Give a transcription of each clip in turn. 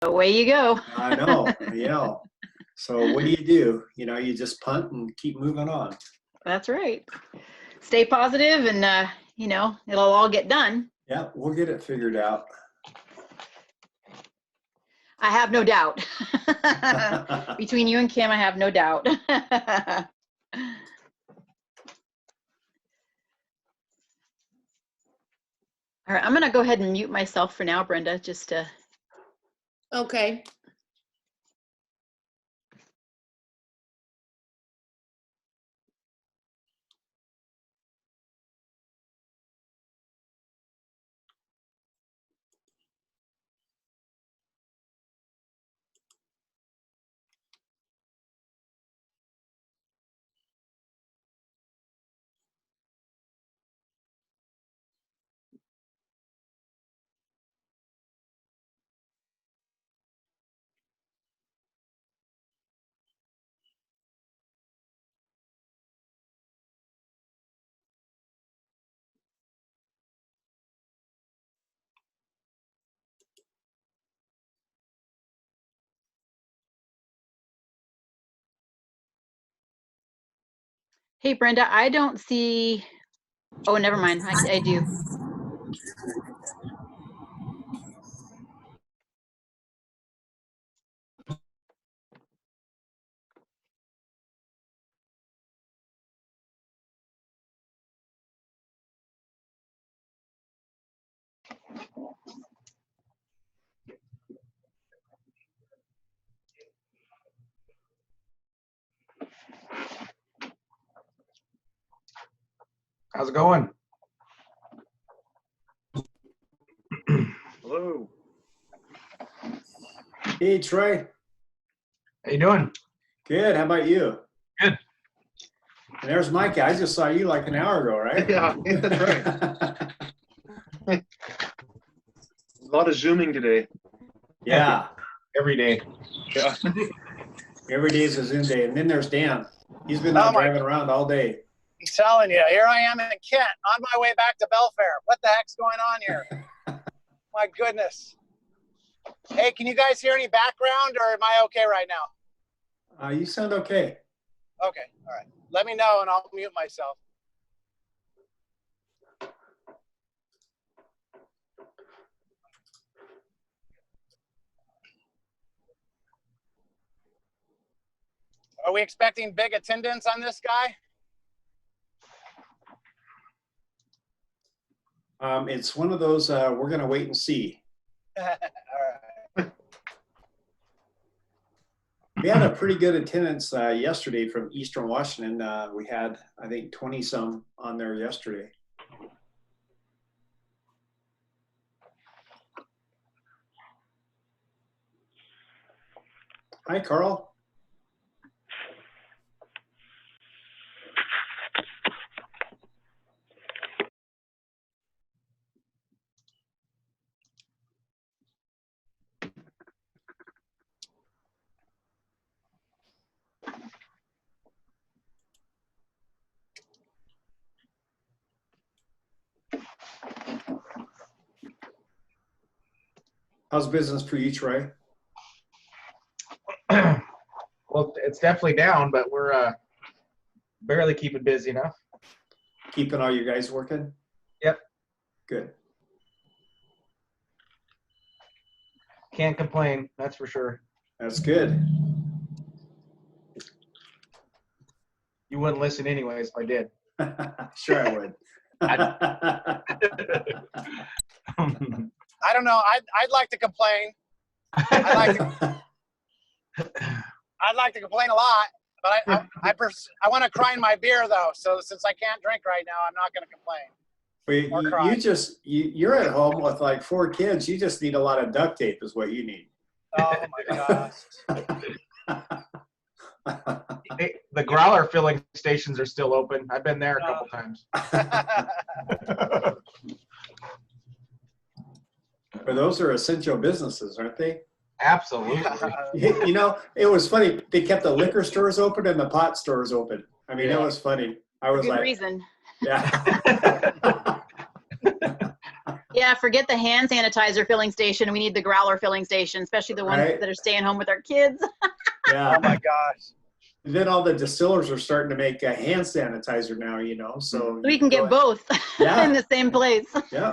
away you go. I know, yeah. So what do? You just punt and keep moving on. That's right. Stay positive and, it'll all get done. Yeah, we'll get it figured out. I have no doubt. Between you and Kim, I have no doubt. All right, I'm going to go ahead and mute myself for now, Brenda, just to. Okay. Hey, Brenda, I don't see. Oh, never mind. I do. How's it going? Hello. Hey, Troy. How you doing? Good. How about you? Good. And there's Mikey. I just saw you like an hour ago, right? Yeah, that's right. A lot of Zooming today. Yeah. Every day. Yeah. Every day is a Zoom day. And then there's Dan. He's been out driving around all day. I'm telling you, here I am in Kent on my way back to Belfair. What the heck's going on here? My goodness. Hey, can you guys hear any background or am I okay right now? You sound okay. Okay, all right. Let me know and I'll mute myself. Are we expecting big attendance on this guy? It's one of those, we're going to wait and see. All right. We had a pretty good attendance yesterday from Eastern Washington. We had, I think, 20 some on there yesterday. Hi, Carl. How's business for you, Troy? Well, it's definitely down, but we're barely keeping busy enough. Keeping all you guys working? Yep. Good. Can't complain, that's for sure. That's good. You wouldn't listen anyways if I did. Sure I would. I don't know. I'd like to complain. I'd like to complain a lot, but I want to cry in my beer though. So since I can't drink right now, I'm not going to complain. You're at home with like 4 kids. You just need a lot of duct tape is what you need. Oh my gosh. Hey, the growler filling stations are still open. I've been there a couple times. But those are essential businesses, aren't they? Absolutely. You know, it was funny. They kept the liquor stores open and the pot stores open. I mean, It was funny. I was Good like, reason. yeah. Yeah, forget the hand sanitizer filling station. We need the growler filling station, especially the ones Right. that are staying home with our kids. Yeah. Oh my gosh. And then all the distillers are starting to make hand sanitizer now, you know, so. We can get both Yeah. in the same place. Yeah.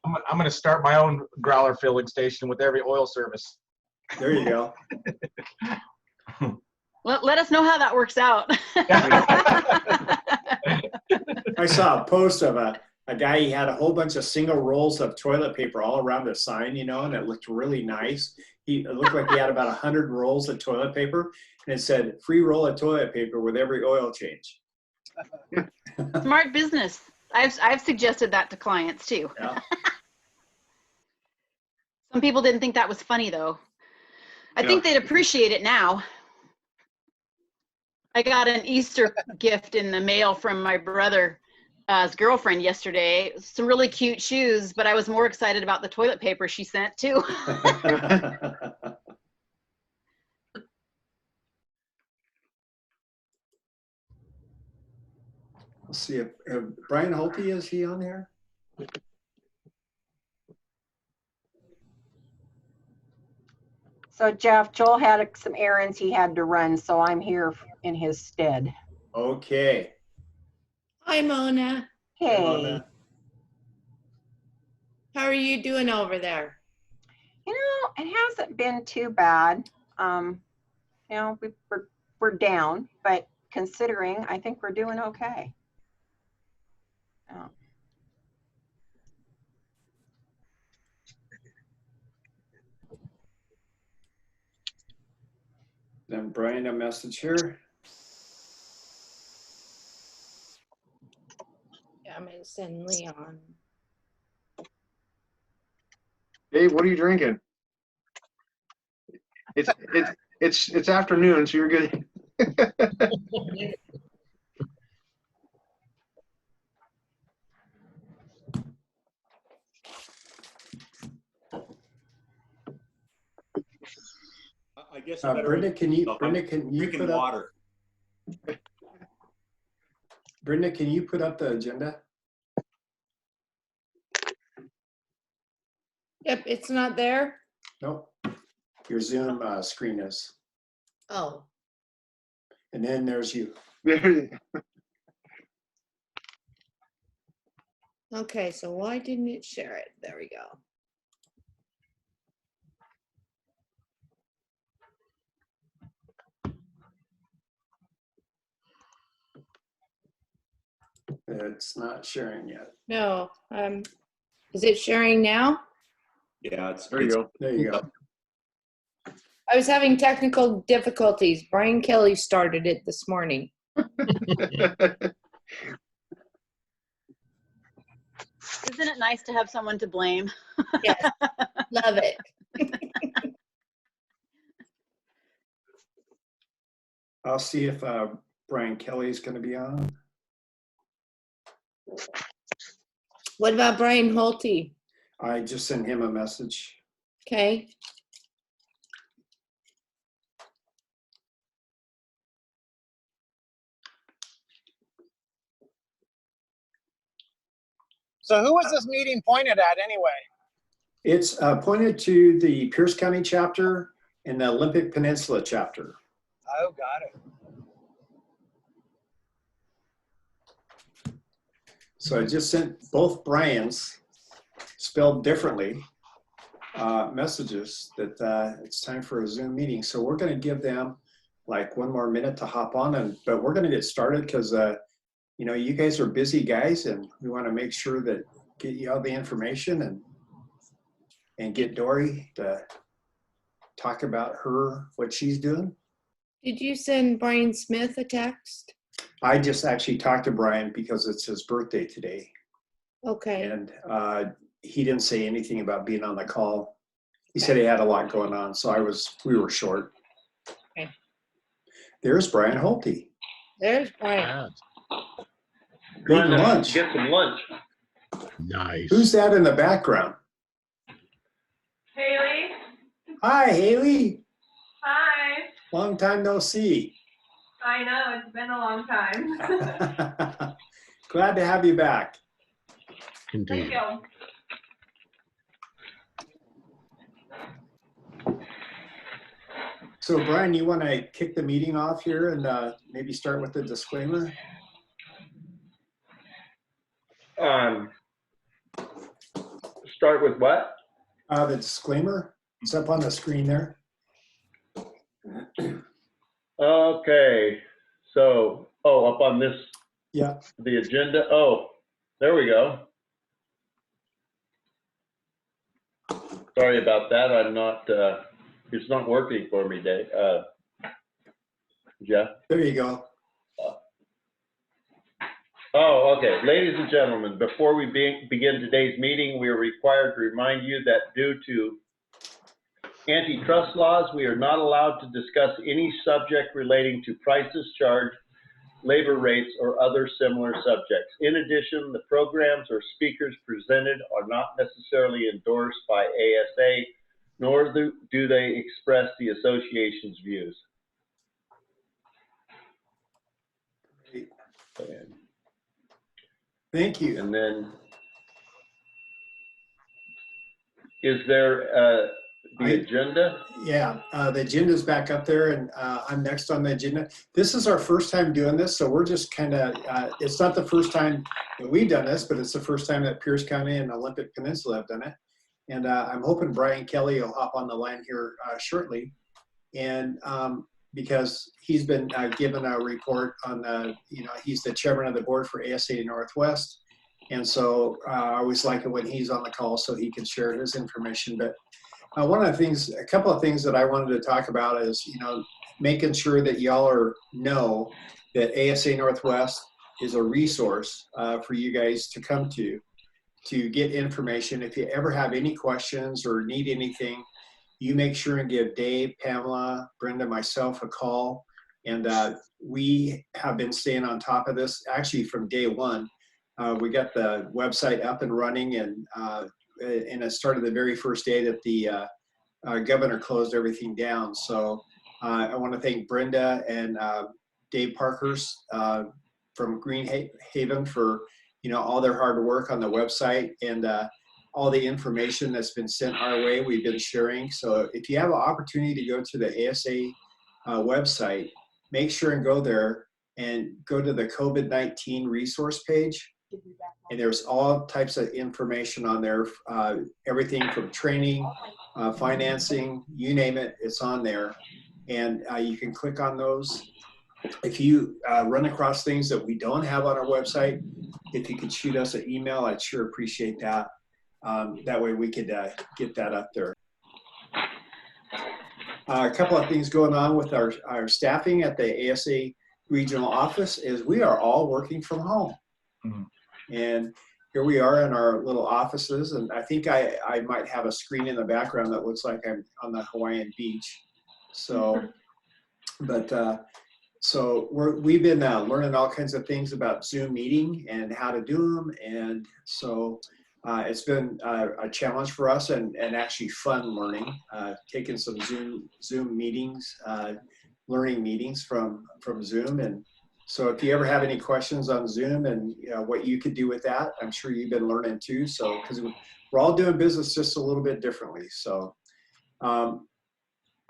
I'm going to start my own growler filling station with every oil service. There you go. Let us know how that works out. I saw a post of a guy, he had a whole bunch of single rolls of toilet paper all around a sign, you know, and it looked really nice. It looked like he had about 100 rolls of toilet paper, and it said, free roll of toilet paper with every oil change. Smart business. I've suggested that to clients too. Yeah. Some people didn't think that was funny though. I think they'd appreciate it now. I got an Easter gift in the mail from my brother's girlfriend yesterday. Some really cute shoes, but I was more excited about the toilet paper she sent too. Let's see if Brian Holte, is he on there? So Jeff, Joel had some errands he had to run, so I'm here in his stead. Okay. Hi, Mona. Hey, How are you doing over there? you know, it hasn't been too bad. You know, we're down, but considering, I think we're doing okay. Oh. Then Brian, a message here. Yeah, I'm gonna send Leon. Dave, what are you drinking? It's afternoon, so you're good. I guess Brenda, can you drinking put up, water? Brenda, can you put up the agenda? Yep, it's not there. Nope. Your Zoom screen is. Oh, And then there's you. okay. So why didn't it share it? There we go. It's not sharing yet. No, is it sharing now? Yeah, it's There you go. There you go. I was having technical difficulties. Brian Kelly started it this morning. Isn't it nice to have someone to blame? Yes, love it. I'll see if Brian Kelly's going to be on. What about Brian Holte? I just sent him a message. Okay. So who was this meeting pointed at anyway? It's pointed to the Pierce County chapter and the Olympic Peninsula chapter. Oh, got it. So I just sent both Brian's, spelled differently, messages that it's time for a Zoom meeting. So we're going to give them like one more minute to hop on, but we're going to get started because you know, you guys are busy guys, and we want to make sure that get you all the information and get Dori to talk about what she's doing. Did you send Brian Smith a text? I just actually talked to Brian because it's his birthday today, Okay. and he didn't say anything about being on the call. He said he had a lot going on, so we were short. Okay. There's Brian Holte. There's Brian. Eating lunch. Get some lunch. Nice. Who's that in the background? Haley. Hi, Haley. Hi. Long time no see. I know, it's been a long time. Glad to have you back. Indeed. Thank you. So Brian, you want to kick the meeting off here and maybe start with the disclaimer? Start with what? The disclaimer, it's up on the screen there. Okay, so, up on this, Yeah. the agenda. Oh, there we go. Sorry about that. I'm not, it's not working for me, Dave. Jeff? There you go. Oh, okay. Ladies and gentlemen, before we begin today's meeting, we are required to remind you that due to antitrust laws, we are not allowed to discuss any subject relating to prices charged, labor rates, or other similar subjects. In addition, the programs or speakers presented are not necessarily endorsed by ASA, nor do they express the association's views. Thank you. And then, is there the agenda? Yeah, the agenda's back up there, and I'm next on the agenda. This is our first time doing this, so we're just kind of, it's not the first time that we've done this, but it's the first time that Pierce County and Olympic Peninsula have done it. And I'm hoping Brian Kelly will hop on the line here shortly. And because he's been given a report on, he's the chairman of the board for ASA Northwest. And so I always like it when he's on the call so he can share his information. But one of the things, a couple of things that I wanted to talk about is, making sure that y'all know that ASA Northwest is a resource for you guys to come to get information. If you ever have any questions or need anything, you make sure and give Dave, Pamela, Brenda, myself a call. And we have been staying on top of this actually from day one. We got the website up and running, and it started the very first day that the governor closed everything down. So I want to thank Brenda and Dave Parkhurst from Greenhaven for all their hard work on the website and all the information that's been sent our way. We've been sharing. So if you have an opportunity to go to the ASA website, make sure and go there and go to the COVID-19 resource page. And there's all types of information on there, everything from training, financing, you name it, it's on there. And you can click on those. If you run across things that we don't have on our website, if you could shoot us an email, I'd sure appreciate that. That way we could get that up there. A couple of things going on with our staffing at the ASA regional office is we are all working from home. Mm-hmm. And here we are in our little offices, and I think I might have a screen in the background that looks like I'm on the Hawaiian beach. So, but so we've been learning all kinds of things about Zoom meeting and how to do them, and so it's been a challenge for us and actually fun learning, taking some Zoom meetings, learning meetings from Zoom. And so if you ever have any questions on Zoom and what you could do with that, I'm sure you've been learning too. So, because we're all doing business just a little bit differently. So on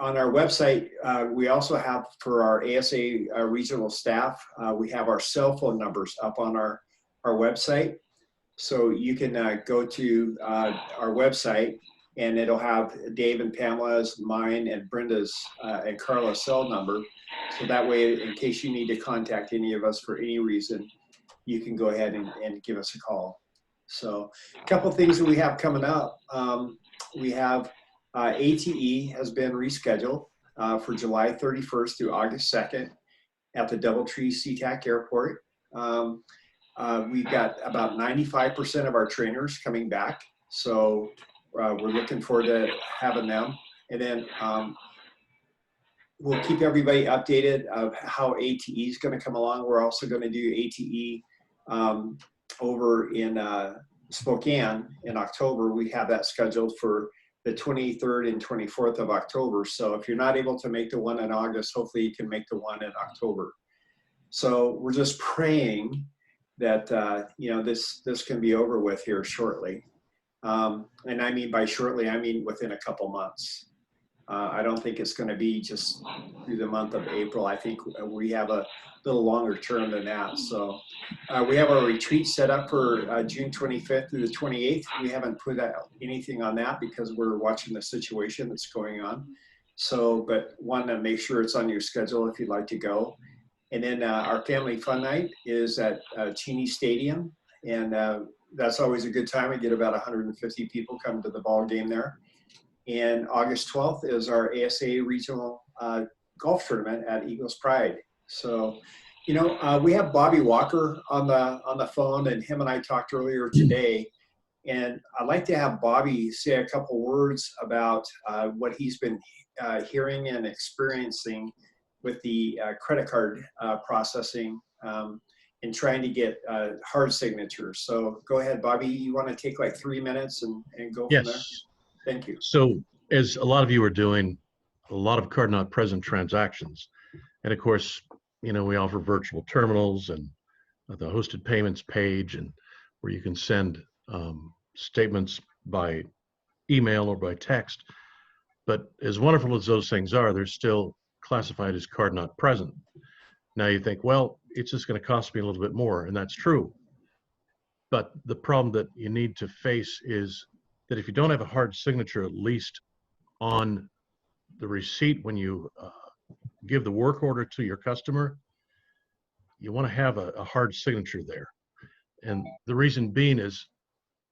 our website, we also have for our ASA regional staff, we have our cell phone numbers up on our website. So you can go to our website, and it'll have Dave and Pamela's, mine, and Brenda's and Carla's cell number. So that way, in case you need to contact any of us for any reason, you can go ahead and give us a call. So a couple of things that we have coming up. We have ATE has been rescheduled for July 31st through August 2nd at the Doubletree SeaTac Airport. We've got about 95% of our trainers coming back. So we're looking forward to having them. And then we'll keep everybody updated of how ATE is going to come along. We're also going to do ATE over in Spokane in October. We have that scheduled for the 23rd and 24th of October. So if you're not able to make the one in August, hopefully you can make the one in October. So we're just praying that this can be over with here shortly. And I mean by shortly, I mean within a couple months. I don't think it's going to be just through the month of April. I think we have a little longer term than that. So we have our retreat set up for June 25th through the 28th. We haven't put out anything on that because we're watching the situation that's going on. So, but want to make sure it's on your schedule if you'd like to go. And then our family fun night is at Cheney Stadium. And that's always a good time. We get about 150 people come to the ball game there. And August 12th is our ASA regional golf tournament at Eagles Pride. So, you know, we have Bobby Walker on the phone, and him and I talked earlier today. And I'd like to have Bobby say a couple words about what he's been hearing and experiencing with the credit card processing and trying to get hard signatures. So go ahead, Bobby. You want to take like 3 minutes and go from there? Thank you. So as a lot of you are doing, a lot of card not present transactions. And of course, you know, we offer virtual terminals and the hosted payments page, and where you can send statements by email or by text. But as wonderful as those things are, they're still classified as card not present. Now you think, well, it's just going to cost me a little bit more, and that's true. But the problem that you need to face is that if you don't have a hard signature, at least on the receipt when you give the work order to your customer, you want to have a hard signature there. And the reason being is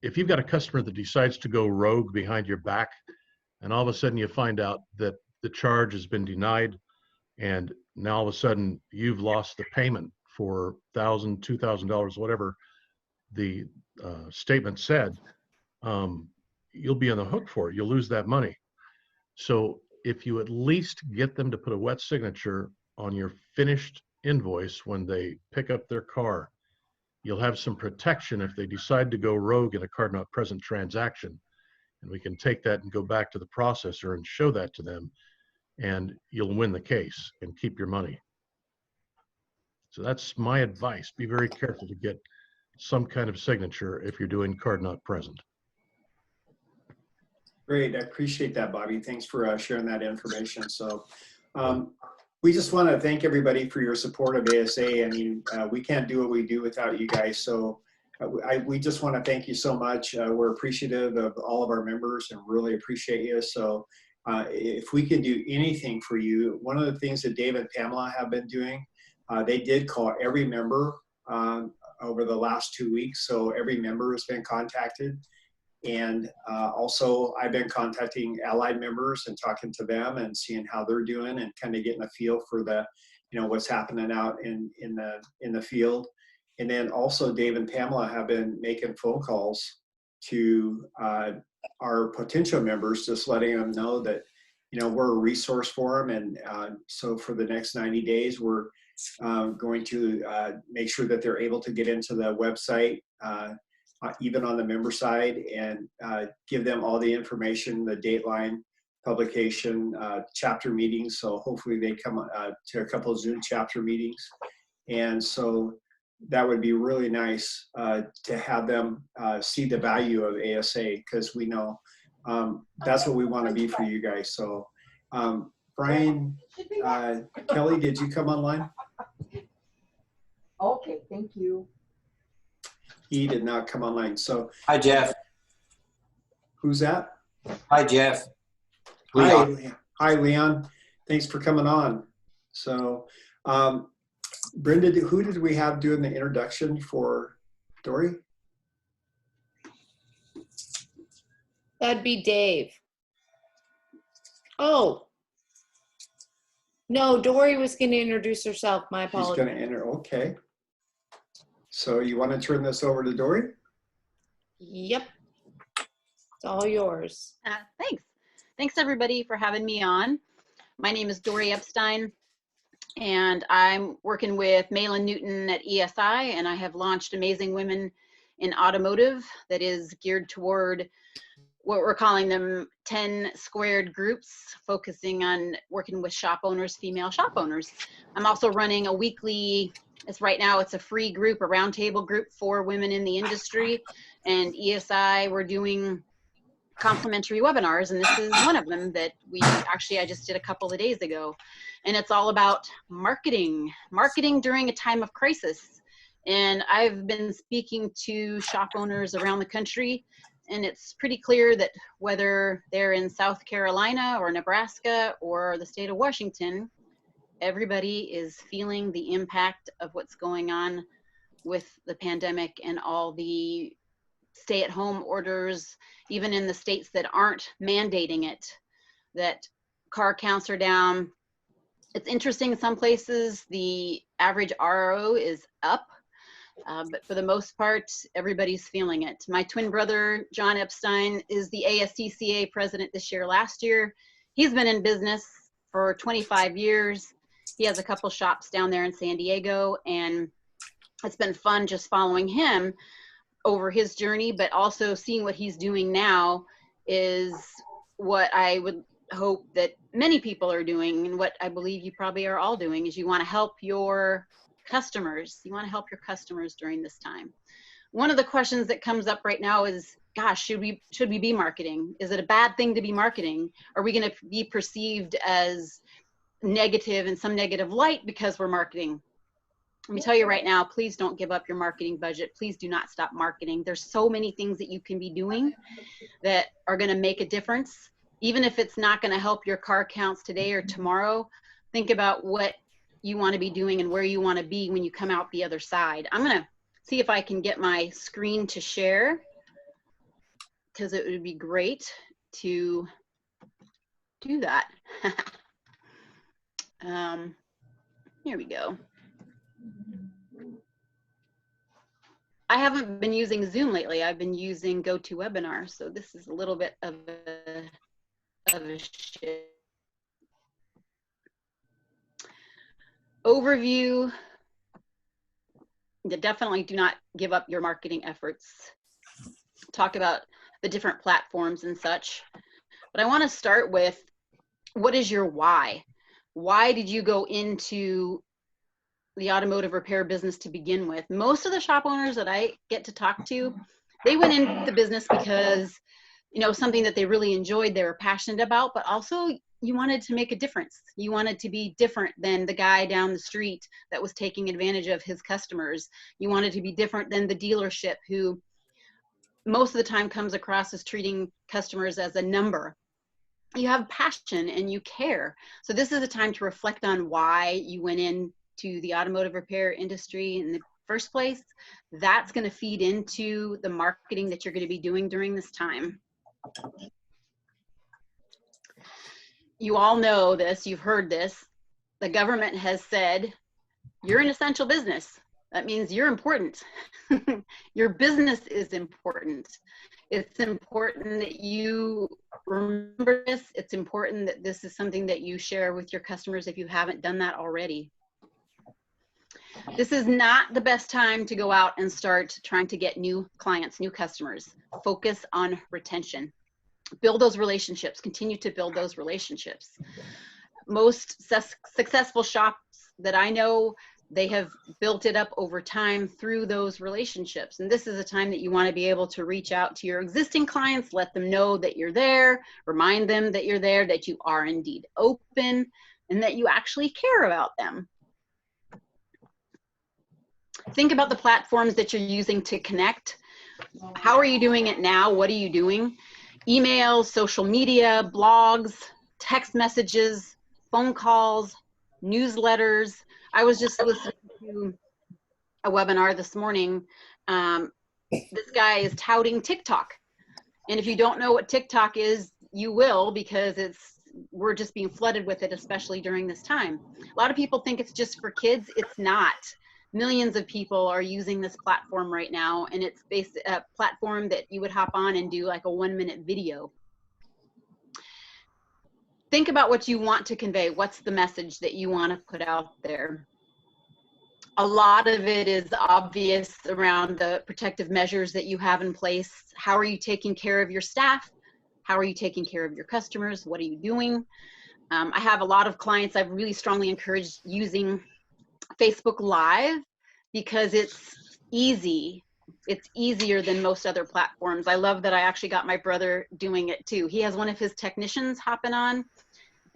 if you've got a customer that decides to go rogue behind your back, and all of a sudden you find out that the charge has been denied, and now all of a sudden you've lost the payment for $1,000, $2,000, whatever the statement said, you'll be on the hook for it. You'll lose that money. So if you at least get them to put a wet signature on your finished invoice when they pick up their car, you'll have some protection if they decide to go rogue in a card not present transaction. And we can take that and go back to the processor and show that to them, and you'll win the case and keep your money. So that's my advice. Be very careful to get some kind of signature if you're doing card not present. Great, I appreciate that, Bobby. Thanks for sharing that information. So we just want to thank everybody for your support of ASA. I mean, we can't do what we do without you guys. So we just want to thank you so much. We're appreciative of all of our members and really appreciate you. So if we can do anything for you, one of the things that Dave and Pamela have been doing, they did call every member over the last 2 weeks. So every member has been contacted. And also I've been contacting allied members and talking to them and seeing how they're doing and kind of getting a feel for the, you know, what's happening out in the field. And then also Dave and Pamela have been making phone calls to our potential members, just letting them know that, you know, we're a resource for them. And so for the next 90 days, we're going to make sure that they're able to get into the website, even on the member side, and give them all the information, the dateline, publication, chapter meetings. So hopefully they come to a couple of Zoom chapter meetings. And so that would be really nice to have them see the value of ASA, because we know that's what we want to be for you guys. So Brian, Kelly, did you come online? Okay, thank you. He did not come online. So hi, Jeff. Who's that? Hi, Jeff. Leon. Hi, Leon. Thanks for coming on. So Brenda, who did we have doing the introduction for Dori? That'd be Dave. Oh. No, Dori was going to introduce herself. My apologies. She's going to enter. Okay. So you want to turn this over to Dori? Yep. It's all yours. Thanks. Thanks, everybody, for having me on. My name is Dori Eppstein, and I'm working with Malin Newton at ESI, and I have launched Amazing Women in Automotive that is geared toward what we're calling them 10 squared groups, focusing on working with shop owners, female shop owners. I'm also running a weekly, right now it's a free group, a roundtable group for women in the industry. And ESI, we're doing complimentary webinars, and this is one of them that I just did a couple of days ago. And it's all about marketing during a time of crisis. And I've been speaking to shop owners around the country, and it's pretty clear that whether they're in South Carolina or Nebraska or the state of Washington, everybody is feeling the impact of what's going on with the pandemic and all the stay-at-home orders, even in the states that aren't mandating it, that car counts are down. It's interesting, in some places the average RO is up, but for the most part, everybody's feeling it. My twin brother, John Eppstein, is the ASTCA president this year. Last year, he's been in business for 25 years. He has a couple shops down there in San Diego, and it's been fun just following him over his journey, but also seeing what he's doing now is what I would hope that many people are doing, and what I believe you probably are all doing, is you want to help your customers. You want to help your customers during this time. One of the questions that comes up right now is, gosh, should we be marketing? Is it a bad thing to be marketing? Are we going to be perceived as negative in some negative light because we're marketing? Let me tell you right now, please don't give up your marketing budget. Please do not stop marketing. There's so many things that you can be doing that are going to make a difference. Even if it's not going to help your car counts today or tomorrow, think about what you want to be doing and where you want to be when you come out the other side. I'm going to see if I can get my screen to share, because it would be great to do that. Here we go. I haven't been using Zoom lately. I've been using GoToWebinar, so this is a little bit of a shift. Overview. Definitely do not give up your marketing efforts. Talk about the different platforms and such. But I want to start with, what is your why? Why did you go into the automotive repair business to begin with? Most of the shop owners that I get to talk to, they went into the business because, you know, something that they really enjoyed, they were passionate about, but also you wanted to make a difference. You wanted to be different than the guy down the street that was taking advantage of his customers. You wanted to be different than the dealership, who most of the time comes across as treating customers as a number. You have passion and you care. So this is a time to reflect on why you went in to the automotive repair industry in the first place. That's going to feed into the marketing that you're going to be doing during this time. You all know this, you've heard this. The government has said, you're an essential business. That means you're important. Your business is important. It's important that you remember this. It's important that this is something that you share with your customers if you haven't done that already. This is not the best time to go out and start trying to get new clients, new customers. Focus on retention. Build those relationships. Continue to build those relationships. Most successful shops that I know, they have built it up over time through those relationships. And this is a time that you want to be able to reach out to your existing clients, let them know that you're there, remind them that you're there, that you are indeed open, and that you actually care about them. Think about the platforms that you're using to connect. How are you doing it now? What are you doing? Emails, social media, blogs, text messages, phone calls, newsletters. I was just listening to a webinar this morning. This guy is touting TikTok. And if you don't know what TikTok is, you will, because we're just being flooded with it, especially during this time. A lot of people think it's just for kids. It's not. Millions of people are using this platform right now, and it's a platform that you would hop on and do like a 1-minute video. Think about what you want to convey. What's the message that you want to put out there? A lot of it is obvious around the protective measures that you have in place. How are you taking care of your staff? How are you taking care of your customers? What are you doing? I have a lot of clients I've really strongly encouraged using Facebook Live, because it's easy, It's easier than most other platforms. I love that I actually got my brother doing it too. He has one of his technicians hopping on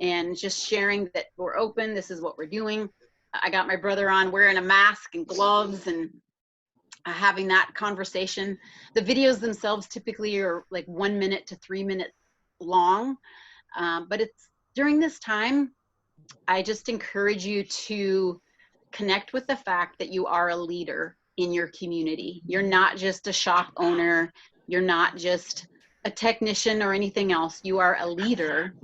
and just sharing that we're open, this is what we're doing. I got my brother on wearing a mask and gloves and having that conversation. The videos themselves typically are like 1 minute to 3 minutes long, but it's during this time, I just encourage you to connect with the fact that you are a leader in your community. You're not just a shop owner. You're not just a technician or anything else. You are a leader.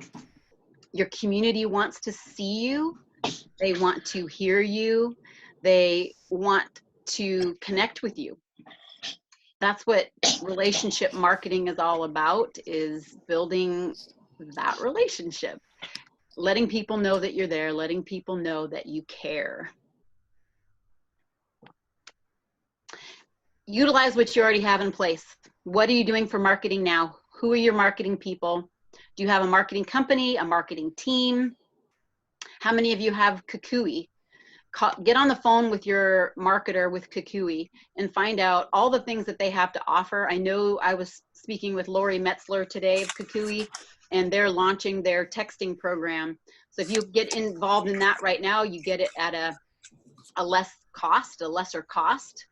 Your community wants to see you. They want to hear you. They want to connect with you. That's what relationship marketing is all about, is building that relationship. Letting people know that you're there, letting people know that you care. Utilize what you already have in place. What are you doing for marketing now? Who are your marketing people? Do you have a marketing company, a marketing team? How many of you have Kukui? Get on the phone with your marketer with Kukui and find out all the things that they have to offer. I know I was speaking with Lori Metzler today of Kukui, and they're launching their texting program. So if you get involved in that right now, you get it at a lesser cost.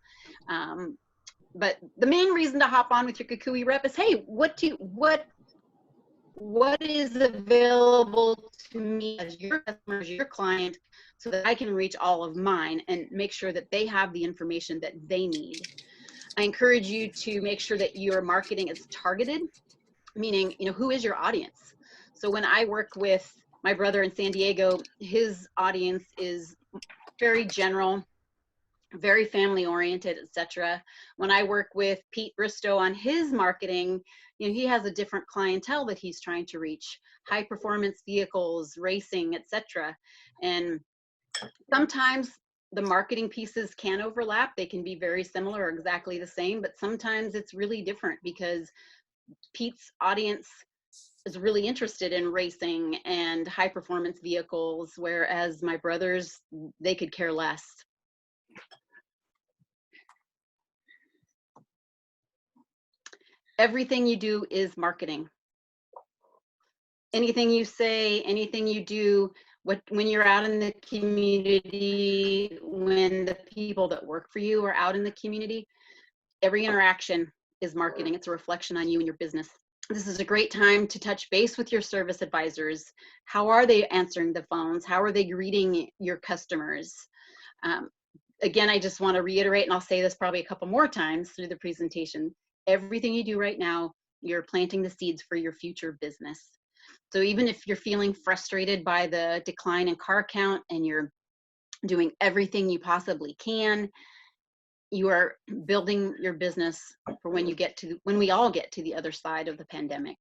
But the main reason to hop on with your Kukui rep is, hey, what is available to me as your customer, as your client, so that I can reach all of mine and make sure that they have the information that they need. I encourage you to make sure that your marketing is targeted, meaning, who is your audience? So when I work with my brother in San Diego, his audience is very general, very family oriented, etc. When I work with Pete Bristow on his marketing, he has a different clientele that he's trying to reach, high performance vehicles, racing, etc. And sometimes the marketing pieces can overlap. They can be very similar or exactly the same, but sometimes it's really different because Pete's audience is really interested in racing and high performance vehicles, whereas my brothers, they could care less. Everything you do is marketing. Anything you say, anything you do, when you're out in the community, when the people that work for you are out in the community, every interaction is marketing. It's a reflection on you and your business. This is a great time to touch base with your service advisors. How are they answering the phones? How are they greeting your customers? Again, I just want to reiterate, and I'll say this probably a couple more times through the presentation. Everything you do right now, you're planting the seeds for your future business. So even if you're feeling frustrated by the decline in car count and you're doing everything you possibly can, you are building your business for when we all get to the other side of the pandemic.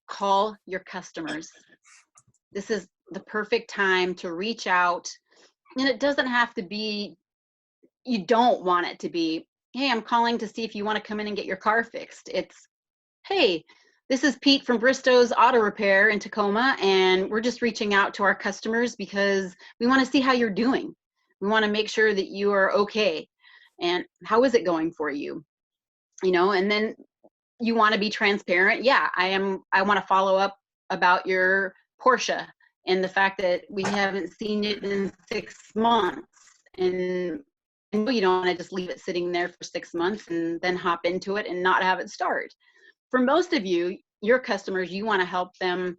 Call your customers. This is the perfect time to reach out, and it doesn't have to be, you don't want it to be, hey, I'm calling to see if you want to come in and get your car fixed. It's, hey, this is Pete from Bristow's Auto Repair in Tacoma, and we're just reaching out to our customers because we want to see how you're doing. We want to make sure that you are okay. And how is it going for you? And then you want to be transparent. Yeah, I want to follow up about your Porsche and the fact that we haven't seen it in 6 months. And I know you don't want to just leave it sitting there for 6 months and then hop into it and not have it start. For most of you, your customers, you want to help them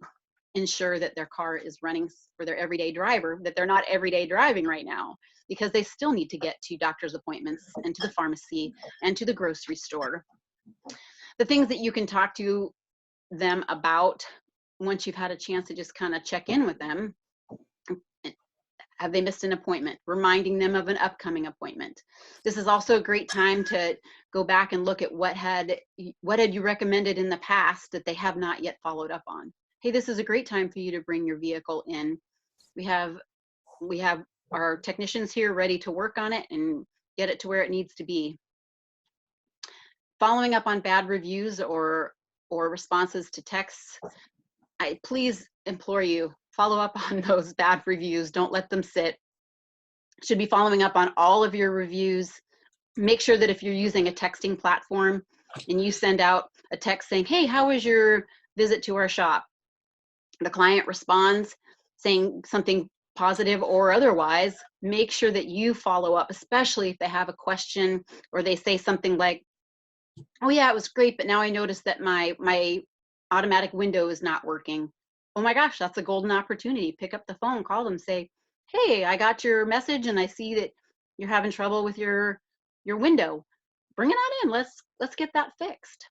ensure that their car is running for their everyday driver, that they're not everyday driving right now, because they still need to get to doctor's appointments and to the pharmacy and to the grocery store. The things that you can talk to them about once you've had a chance to just kind of check in with them. Have they missed an appointment? Reminding them of an upcoming appointment. This is also a great time to go back and look at what had you recommended in the past that they have not yet followed up on. Hey, this is a great time for you to bring your vehicle in. We have our technicians here ready to work on it and get it to where it needs to be. Following up on bad reviews or responses to texts, I please implore you, follow up on those bad reviews. Don't let them sit. Should be following up on all of your reviews. Make sure that if you're using a texting platform and you send out a text saying, hey, how was your visit to our shop? The client responds saying something positive or otherwise, make sure that you follow up, especially if they have a question or they say something like, oh yeah, it was great, but now I noticed that my automatic window is not working. Oh my gosh, that's a golden opportunity. Pick up the phone, call them, say, hey, I got your message and I see that you're having trouble with your window. Bring it on in. Let's get that fixed.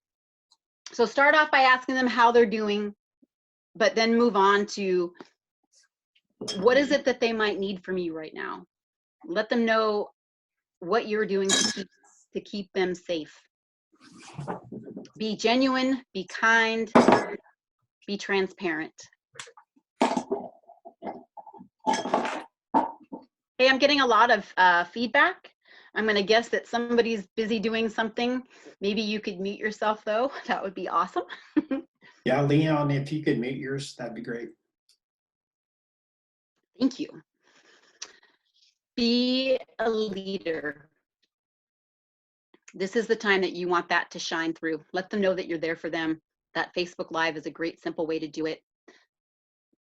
So start off by asking them how they're doing, but then move on to what is it that they might need from you right now. Let them know what you're doing to keep them safe. Be genuine, be kind, be transparent. Hey, I'm getting a lot of feedback. I'm going to guess that somebody's busy doing something. Maybe you could mute yourself though. That would be awesome. Yeah, Leon, if you could mute yours, that'd be great. Thank you. Be a leader. This is the time that you want that to shine through. Let them know that you're there for them. That Facebook Live is a great, simple way to do it.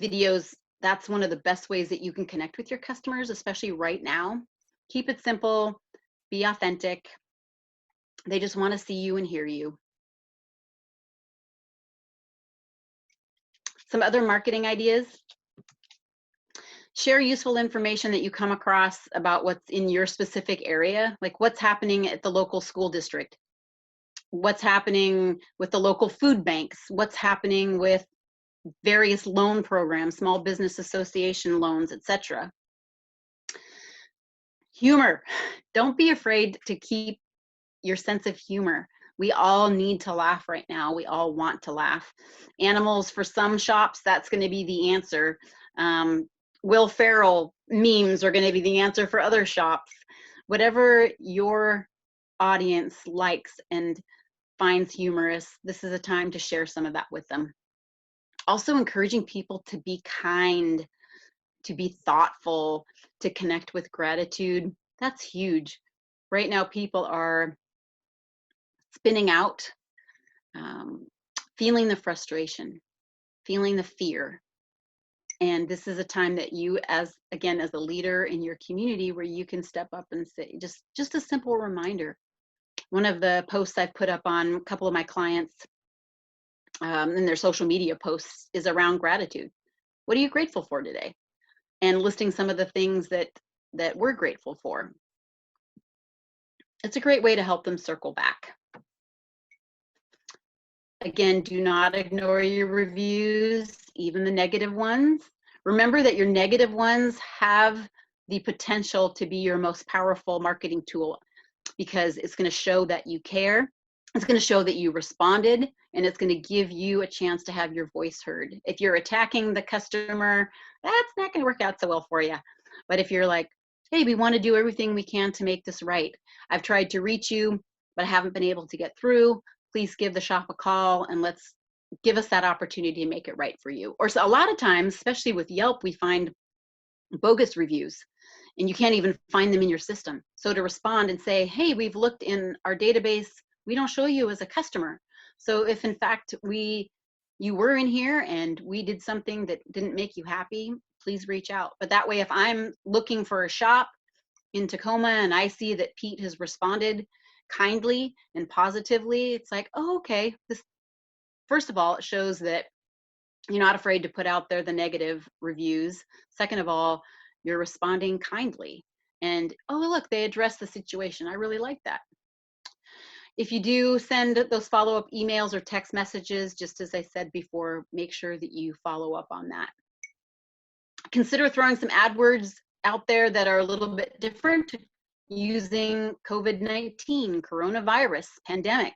Videos, that's one of the best ways that you can connect with your customers, especially right now. Keep it simple, be authentic. They just want to see you and hear you. Some other marketing ideas. Share useful information that you come across about what's in your specific area, like what's happening at the local school district, what's happening with the local food banks, what's happening with various loan programs, small business association loans, etc. Humor. Don't be afraid to keep your sense of humor. We all need to laugh right now. We all want to laugh. Animals, for some shops, that's going to be the answer. Will Ferrell memes are going to be the answer for other shops. Whatever your audience likes and finds humorous, this is a time to share some of that with them. Also encouraging people to be kind, to be thoughtful, to connect with gratitude. That's huge. Right now, people are spinning out, feeling the frustration, feeling the fear. And this is a time that you, as a leader in your community, where you can step up and say, just a simple reminder. One of the posts I've put up on a couple of my clients in their social media posts is around gratitude. What are you grateful for today? And listing some of the things that we're grateful for. It's a great way to help them circle back. Again, do not ignore your reviews, even the negative ones. Remember that your negative ones have the potential to be your most powerful marketing tool, because it's going to show that you care. It's going to show that you responded, and it's going to give you a chance to have your voice heard. If you're attacking the customer, that's not going to work out so well for you. But if you're like, hey, we want to do everything we can to make this right. I've tried to reach you, but I haven't been able to get through. Please give the shop a call and let's give us that opportunity to make it right for you. Or so a lot of times, especially with Yelp, we find bogus reviews and you can't even find them in your system. So to respond and say, hey, we've looked in our database, we don't show you as a customer. So if in fact you were in here and we did something that didn't make you happy, please reach out. But that way, if I'm looking for a shop in Tacoma and I see that Pete has responded kindly and positively, it's like, oh, okay. This, first of all, it shows that you're not afraid to put out there the negative reviews. Second of all, you're responding kindly. And, oh, look, they addressed the situation. I really like that. If you do send those follow-up emails or text messages, just as I said before, make sure that you follow up on that. Consider throwing some AdWords out there that are a little bit different, using COVID-19, coronavirus, pandemic.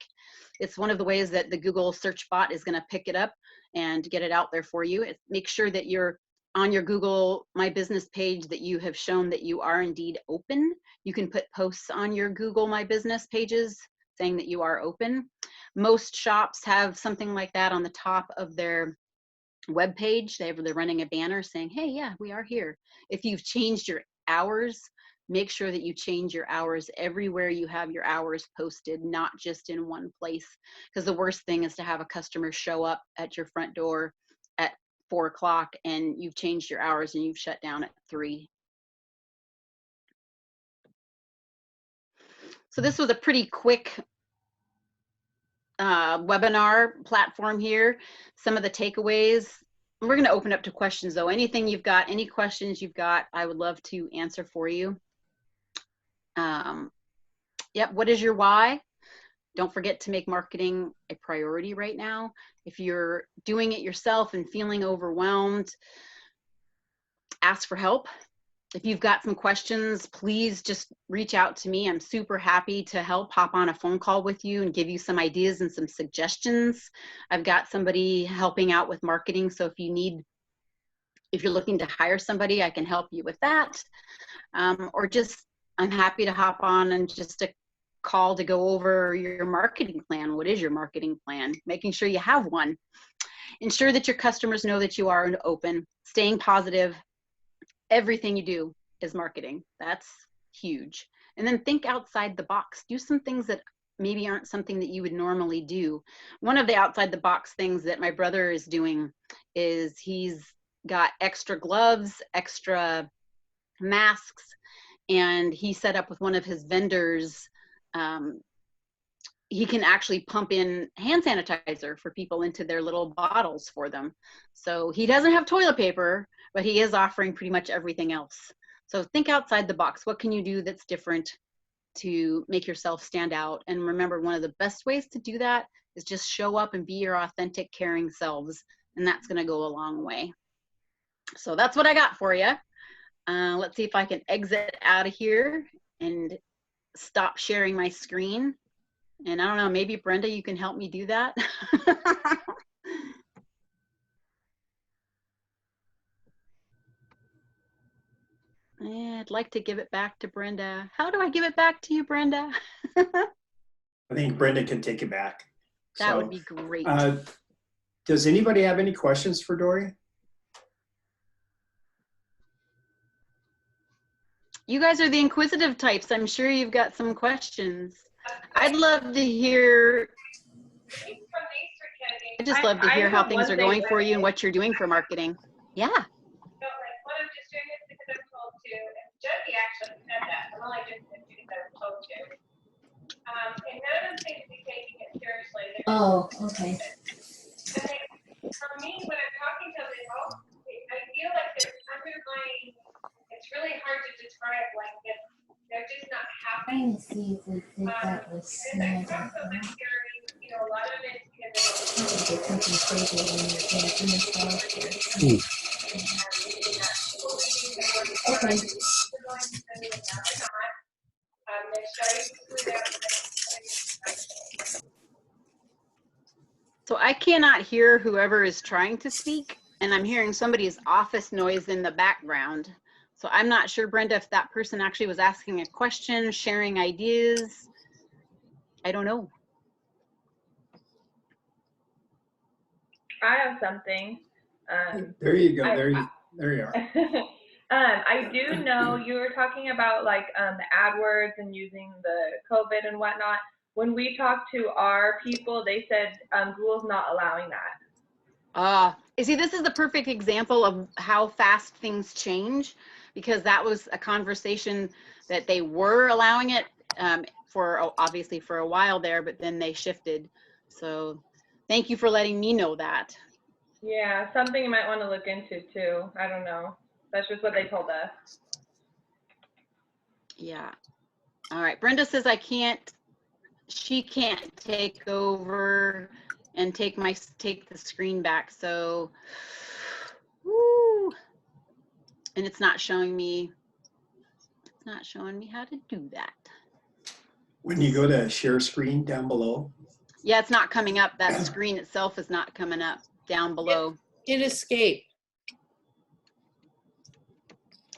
It's one of the ways that the Google search bot is going to pick it up and get it out there for you. Make sure that you're on your Google My Business page, that you have shown that you are indeed open. You can put posts on your Google My Business pages saying that you are open. Most shops have something like that on the top of their web page. They're running a banner saying, hey, yeah, we are here. If you've changed your hours make sure that you change your hours everywhere you have your hours posted, not just in one place. Because the worst thing is to have a customer show up at your front door at 4 o'clock and you've changed your hours and you've shut down at 3. So this was a pretty quick webinar platform here. Some of the takeaways. We're going to open up to questions though. Anything you've got, any questions you've got, I would love to answer for you. Yep, what is your why? Don't forget to make marketing a priority right now. If you're doing it yourself and feeling overwhelmed, ask for help. If you've got some questions, please just reach out to me. I'm super happy to help, hop on a phone call with you and give you some ideas and some suggestions. I've got somebody helping out with marketing. So if you're looking to hire somebody, I can help you with that. Or just, I'm happy to hop on and just a call to go over your marketing plan. What is your marketing plan? Making sure you have one. Ensure that your customers know that you are open, staying positive. Everything you do is marketing. That's huge. And then think outside the box. Do some things that maybe aren't something that you would normally do. One of the outside the box things that my brother is doing is he's got extra gloves, extra masks, and he set up with one of his vendors. He can actually pump in hand sanitizer for people into their little bottles for them. So he doesn't have toilet paper, but he is offering pretty much everything else. So think outside the box. What can you do that's different to make yourself stand out? And remember, one of the best ways to do that is just show up and be your authentic, caring selves. And that's going to go a long way. So that's what I got for you. Let's see if I can exit out of here and stop sharing my screen. And I don't know, maybe Brenda, you can help me do that. I'd like to give it back to Brenda. How do I give it back to you, Brenda? I think Brenda can take it back. That would be great. Does anybody have any questions for Dori? You guys are the inquisitive types. I'm sure you've got some questions. I'd love to hear. I'd just love to hear how things are going for you and what you're doing for marketing. Yeah. So, like, what I'm just doing is because I'm told to, and Jody actually said that. I'm only doing it because I was told to. And none of them seem to be taking it seriously. Oh, okay. And they, for me, when I'm talking to them, I feel like there's underlying, it's really hard to describe, like, they're just not happy. Trying to see if we did that with And Snag. I also am hearing, you know, a lot of it is because Did something crazy when you're going to finish Ooh. Okay. So I cannot hear whoever is trying to speak, and I'm hearing somebody's office noise in the background. So I'm not sure, Brenda, if that person actually was asking a question, sharing ideas. I don't know. I have something. There you go. There you are. I do know you were talking about like the AdWords and using the COVID and whatnot. When we talked to our people, they said Google's not allowing that. You see, this is the perfect example of how fast things change, because that was a conversation that they were allowing it for obviously for a while there, but then they shifted. So thank you for letting me know that. Yeah, something you might want to look into too. I don't know. That's just what they told us. Yeah. All right. Brenda says she can't take over and take the screen back. So, woo. And it's not showing me how to do that. When you go to share screen down below. Yeah, it's not coming up. That screen itself is not coming up down below. Hit escape.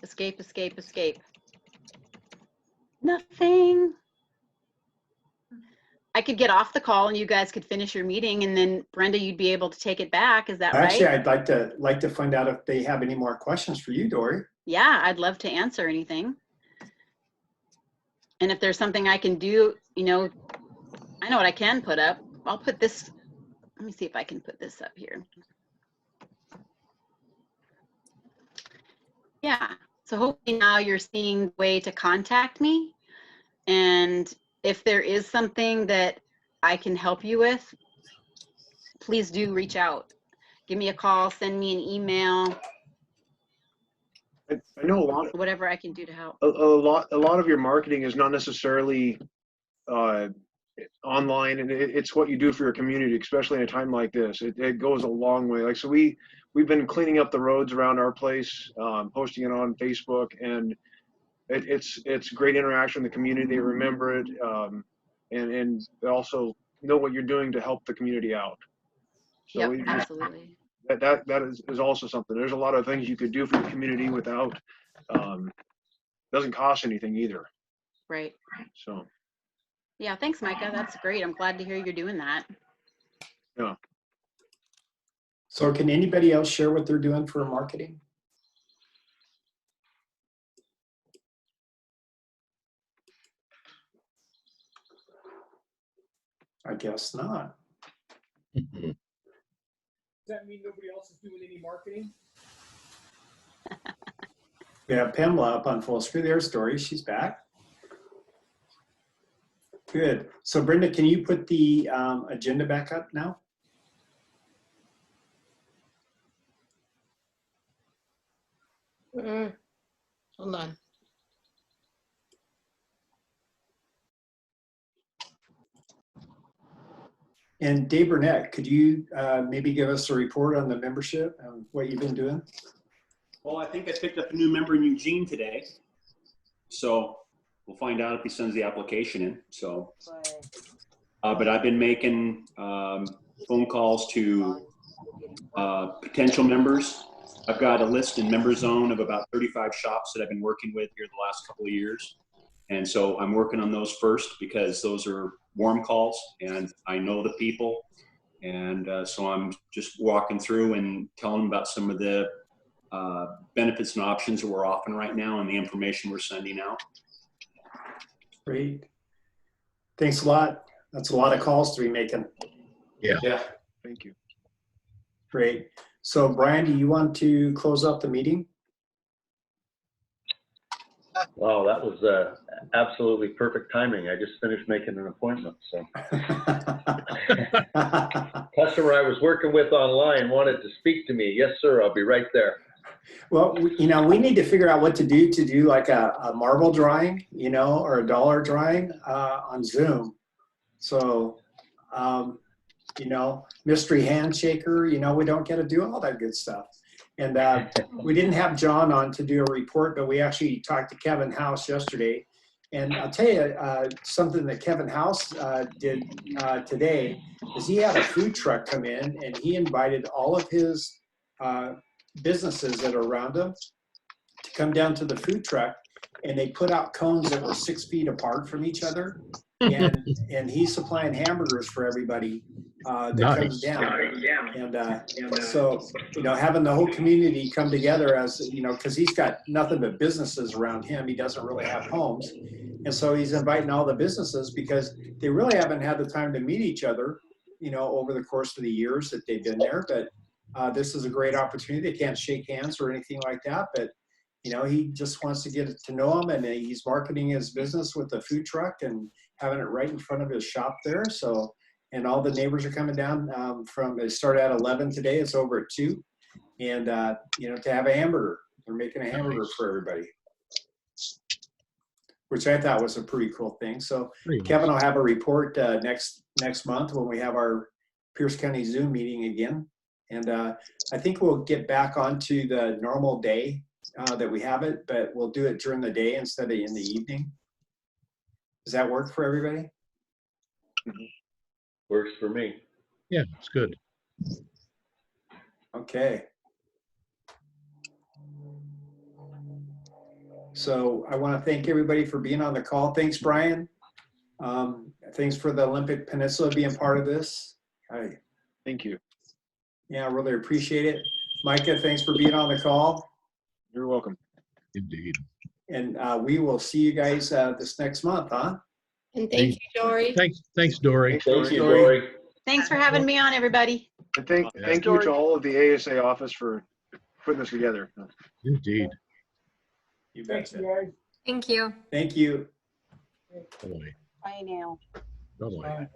Escape, escape, escape. Nothing. I could get off the call and you guys could finish your meeting, and then Brenda, you'd be able to take it back. Is that right? Actually, I'd like to find out if they have any more questions for you, Dori. Yeah, I'd love to answer anything. And if there's something I can do, you know, I know what I can put up. I'll put this, let me see if I can put this up here. Yeah, so hopefully now you're seeing the way to contact me. And if there is something that I can help you with, please do reach out. Give me a call, send me an email, I know whatever I can do to help. a lot of your marketing is not necessarily online, and it's what you do for your community, especially in a time like this. It goes a long way. Like, so we've been cleaning up the roads around our place, posting it on Facebook, and it's great interaction with the community. They remember it, and they also know what you're doing to help the community out. So Yep, absolutely. that is also something. There's a lot of things you could do for your community without doesn't cost anything either. Right. So Yeah, thanks, Micah. That's great. I'm glad to hear you're doing that. yeah. So can anybody else share what they're doing for marketing? I guess not. Does that mean nobody else is doing any marketing? We have Pamela up on full screen. There's Dori. She's back. Good. So Brenda, can you put the agenda back up now? Hold on. And Dave Burnett, could you maybe give us a report on the membership and what you've been doing? Well, I think I picked up a new member in Eugene today. So we'll find out if he sends the application in. So, but I've been making phone calls to potential members. I've got a list in Member Zone of about 35 shops that I've been working with here the last couple of years. And so I'm working on those first because those are warm calls and I know the people. And so I'm just walking through and telling them about some of the benefits and options that we're offering right now and the information we're sending out. Great. Thanks a lot. That's a lot of calls to be making. Yeah. Thank you. Great. So Brian, do you want to close up the meeting? Wow, that was absolutely perfect timing. I just finished making an appointment. So, customer I was working with online wanted to speak to me. Yes, sir. I'll be right there. Well, you know, we need to figure out what to do like a marble drawing, you know, or a dollar drawing on Zoom. So, you know, mystery handshaker, you know, we don't get to do all that good stuff. And we didn't have John on to do a report, but we actually talked to Kevin House yesterday. And I'll tell you something that Kevin House did today is he had a food truck come in and he invited all of his businesses that are around him to come down to the food truck, and they put out cones that were 6 feet apart from each other. And he's supplying hamburgers for everybody that comes down. And so, you know, having the whole community come together as, you know, because he's got nothing but businesses around him. He doesn't really have homes. And so he's inviting all the businesses because they really haven't had the time to meet each other, you know, over the course of the years that they've been there. But this is a great opportunity. They can't shake hands or anything like that. But, you know, he just wants to get to know him, and he's marketing his business with the food truck and having it right in front of his shop there. So, and all the neighbors are coming down it started at 11 today. It's over at 2. And, you know, to have a hamburger. They're making a hamburger for everybody, which I thought was a pretty cool thing. So Kevin will have a report next month when we have our Pierce County Zoom meeting again. And I think we'll get back onto the normal day that we have it, but we'll do it during the day instead of in the evening. Does that work for everybody? Works for me. Yeah, it's good. Okay. So I want to thank everybody for being on the call. Thanks, Brian. Thanks for the Olympic Peninsula being part of this. Hi. Thank you. Yeah, I really appreciate it. Micah, thanks for being on the call. You're welcome. Indeed. And we will see you guys this next month, huh? And thank you, Dory. Thanks, Dory. Thank you, Dori. Thanks for having me on, everybody. And thank you to all of the ASA office for putting this together. Indeed. You Thanks, betcha. guys. Thank you. Thank you. Bye-bye. Bye now. Bye-bye. Bye.